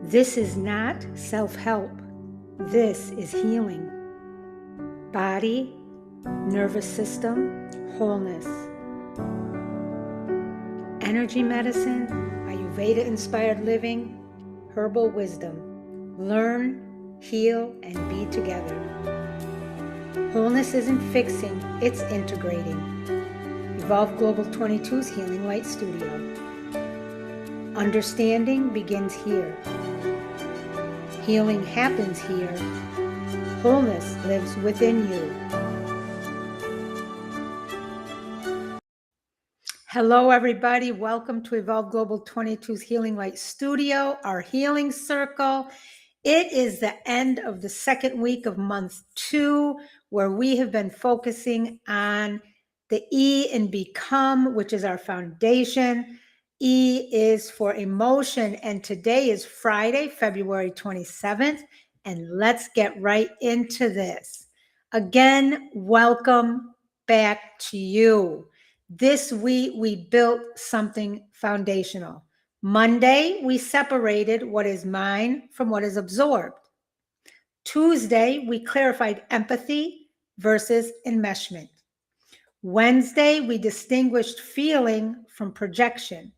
This is not self-help. This is healing. Body, nervous system, wholeness. Energy medicine, Ayurveda-inspired living, Herbal Wisdom. Learn, heal, and be together. Wholeness isn't fixing, it's integrating. Evolve Global 22's Healing Light Studio. Understanding begins here. Healing happens here. Wholeness lives within you. Hello, everybody. Welcome to Evolve Global 22's Healing Light Studio, our healing circle. It is the end of the second week of month 2, where we have been focusing on the E in Become, which is our foundation. E is for emotion, and today is Friday, February 27th, and let's get right into this. Again, welcome back to you. This week, we built something foundational. Monday, we separated what is mine from what is absorbed. Tuesday, we clarified empathy versus enmeshment. Wednesday, we distinguished feeling from projection.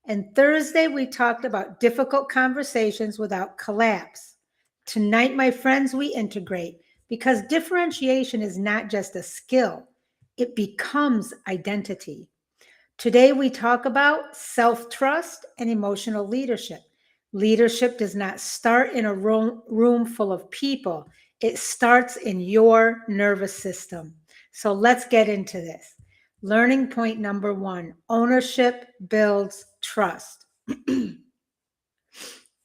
And Thursday, we talked about difficult conversations without collapse. Tonight, my friends, we integrate because differentiation is not just a skill, it becomes identity. Today, we talk about self-trust and emotional leadership. Leadership does not start in a room full of people. It starts in your nervous system. So let's get into this. Learning point number 1, ownership builds trust.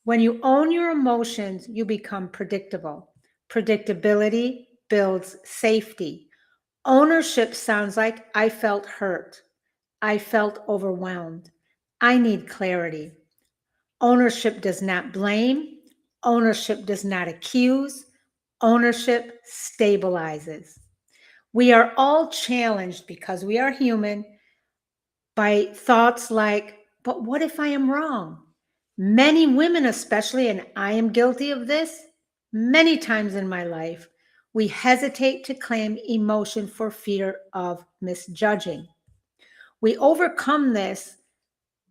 When you own your emotions, you become predictable. Predictability builds safety. Ownership sounds like I felt hurt. I felt overwhelmed. I need clarity. Ownership does not blame. Ownership does not accuse. Ownership stabilizes. We are all challenged because we are human by thoughts like, but what if I am wrong? Many women, especially, and I am guilty of this many times in my life, we hesitate to claim emotion for fear of misjudging. We overcome this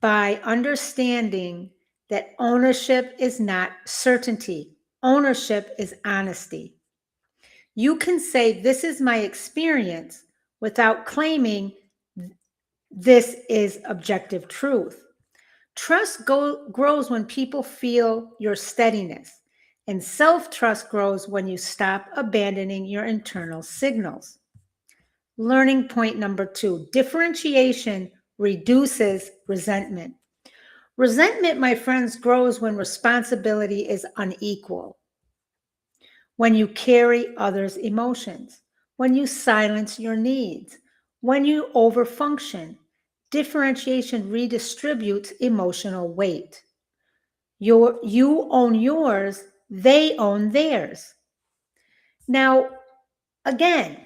by understanding that ownership is not certainty. Ownership is honesty. You can say, this is my experience, without claiming this is objective truth. Trust grows when people feel your steadiness, and self-trust grows when you stop abandoning your internal signals. Learning point number 2, differentiation reduces resentment. Resentment, my friends, grows when responsibility is unequal, when you carry others' emotions, when you silence your needs, when you overfunction. Differentiation redistributes emotional weight. You own yours, they own theirs. Now, again,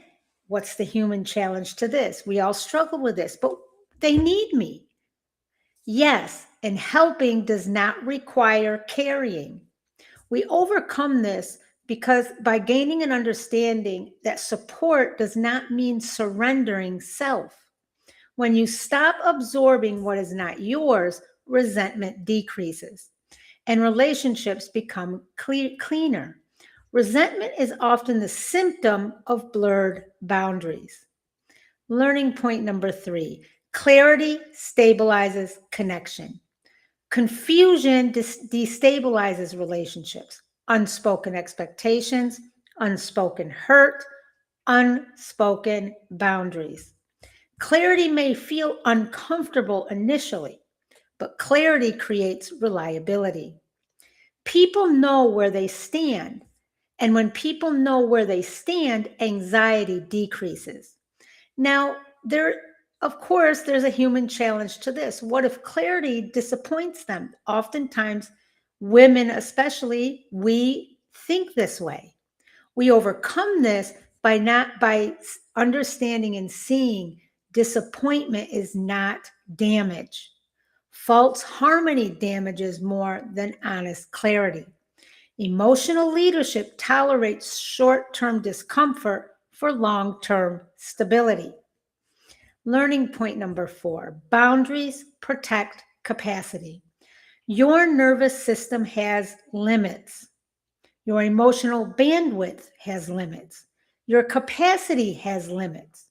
what's the human challenge to this? We all struggle with this, but they need me. Yes, and helping does not require carrying. We overcome this because by gaining an understanding that support does not mean surrendering self. When you stop absorbing what is not yours, resentment decreases and relationships become cleaner. Resentment is often the symptom of blurred boundaries. Learning point number 3, clarity stabilizes connection. Confusion destabilizes relationships, unspoken expectations, unspoken hurt, unspoken boundaries. Clarity may feel uncomfortable initially, but clarity creates reliability. People know where they stand, and when people know where they stand, anxiety decreases. Now, of course, there's a human challenge to this. What if clarity disappoints them? Oftentimes, women especially, we think this way. We overcome this by understanding and seeing disappointment is not damage. False harmony damages more than honest clarity. Emotional leadership tolerates short-term discomfort for long-term stability. Learning point number 4, boundaries protect capacity. Your nervous system has limits. Your emotional bandwidth has limits. Your capacity has limits.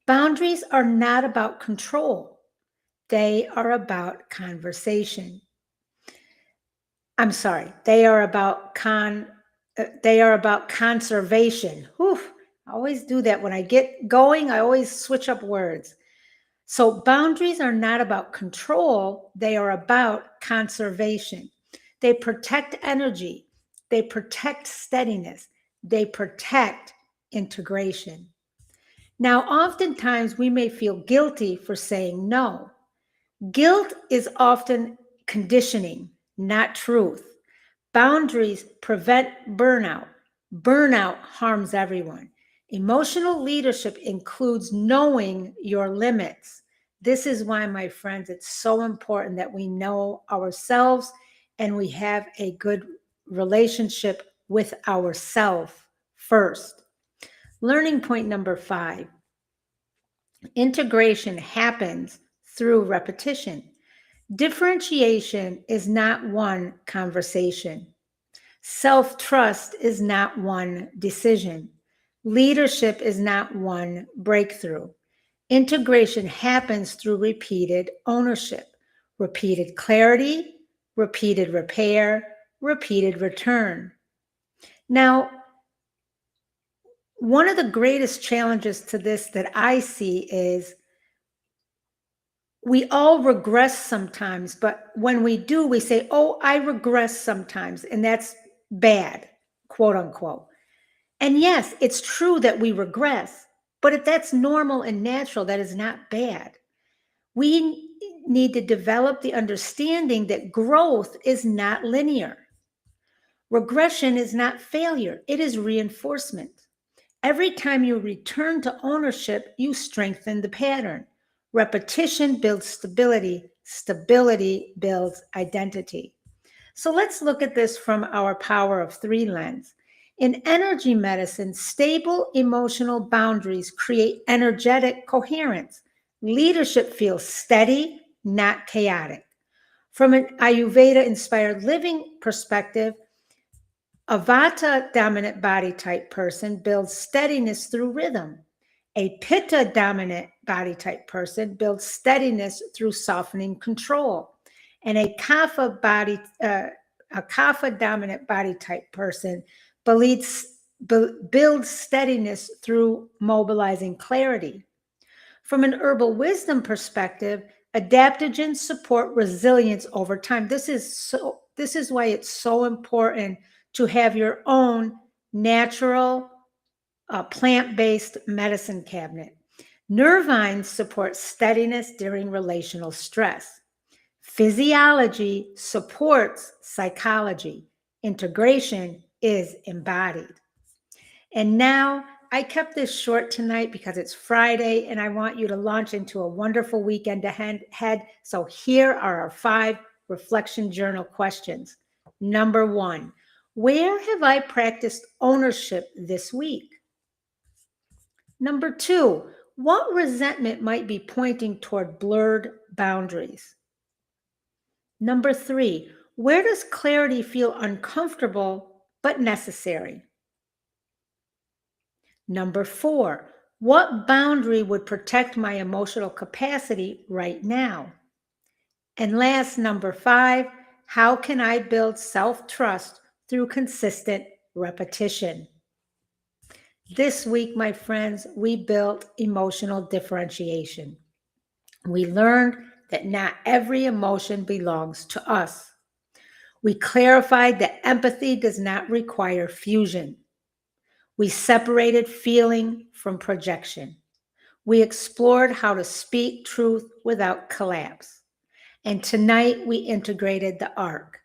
Boundaries are not about control. They are about conversation. I'm sorry, they are about conservation. Whew, I always do that. When I get going, I always switch up words. So boundaries are not about control. They are about conservation. They protect energy. They protect steadiness. They protect integration. Now, oftentimes we may feel guilty for saying no. Guilt is often conditioning, not truth. Boundaries prevent burnout. Burnout harms everyone. Emotional leadership includes knowing your limits. This is why, my friends, it's so important that we know ourselves and we have a good relationship with ourselves first. Learning point number 5, integration happens through repetition. Differentiation is not one conversation. Self-trust is not one decision. Leadership is not one breakthrough. Integration happens through repeated ownership, repeated clarity, repeated repair, repeated return. Now, one of the greatest challenges to this that I see is we all regress sometimes, but when we do, we say, oh, I regress sometimes, and that's bad, quote unquote. And yes, it's true that we regress, but if that's normal and natural, that is not bad. We need to develop the understanding that growth is not linear. Regression is not failure, it is reinforcement. Every time you return to ownership, you strengthen the pattern. Repetition builds stability. Stability builds identity. So let's look at this from our power of 3 lens. In energy medicine, stable emotional boundaries create energetic coherence. Leadership feels steady, not chaotic. From an Ayurveda-inspired living perspective, a Vata dominant body type person builds steadiness through rhythm. A Pitta dominant body type person builds steadiness through softening control. And a Kapha dominant body type person builds steadiness through mobilizing clarity. From an herbal wisdom perspective, adaptogens support resilience over time. This is why it's so important to have your own natural plant-based medicine cabinet. Nervines support steadiness during relational stress. Physiology supports psychology. Integration is embodied. And now I kept this short tonight because it's Friday and I want you to launch into a wonderful weekend ahead. So here are our 5 reflection journal questions. Number 1, where have I practiced ownership this week? Number 2, what resentment might be pointing toward blurred boundaries? Number 3, where does clarity feel uncomfortable but necessary? Number 4, what boundary would protect my emotional capacity right now? And last, number 5, how can I build self-trust through consistent repetition? This week, my friends, we built emotional differentiation. We learned that not every emotion belongs to us. We clarified that empathy does not require fusion. We separated feeling from projection. We explored how to speak truth without collapse. And tonight we integrated the arc.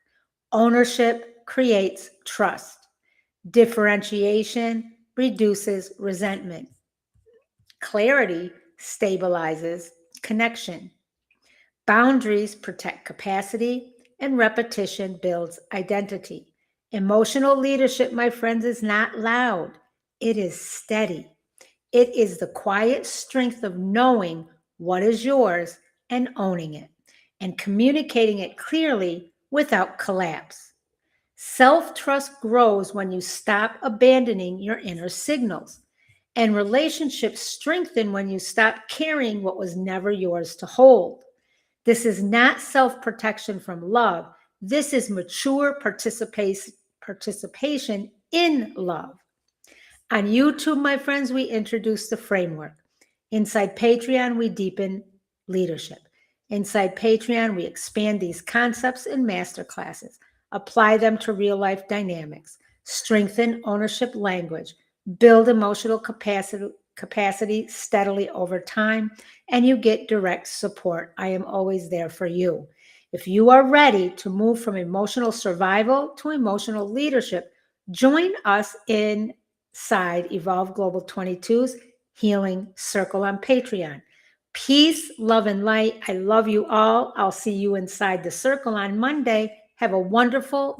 Ownership creates trust. Differentiation reduces resentment. Clarity stabilizes connection. Boundaries protect capacity, and repetition builds identity. Emotional leadership, my friends, is not loud, it is steady. It is the quiet strength of knowing what is yours and owning it, and communicating it clearly without collapse. Self trust grows when you stop abandoning your inner signals, and relationships strengthen when you stop carrying what was never yours to hold. This is not self protection from love. This is mature participation in love. On YouTube, my friends, we introduce the framework. Inside Patreon, we deepen leadership. Inside Patreon, we expand these concepts in masterclasses, apply them to real life dynamics, strengthen ownership language, build emotional capacity steadily over time, and you get direct support. I am always there for you. If you are ready to move from emotional survival to emotional leadership, join us inside Evolve Global 22's Healing Circle on Patreon. Peace, love, and light. I love you all. I'll see you inside the circle on Monday. Have a wonderful,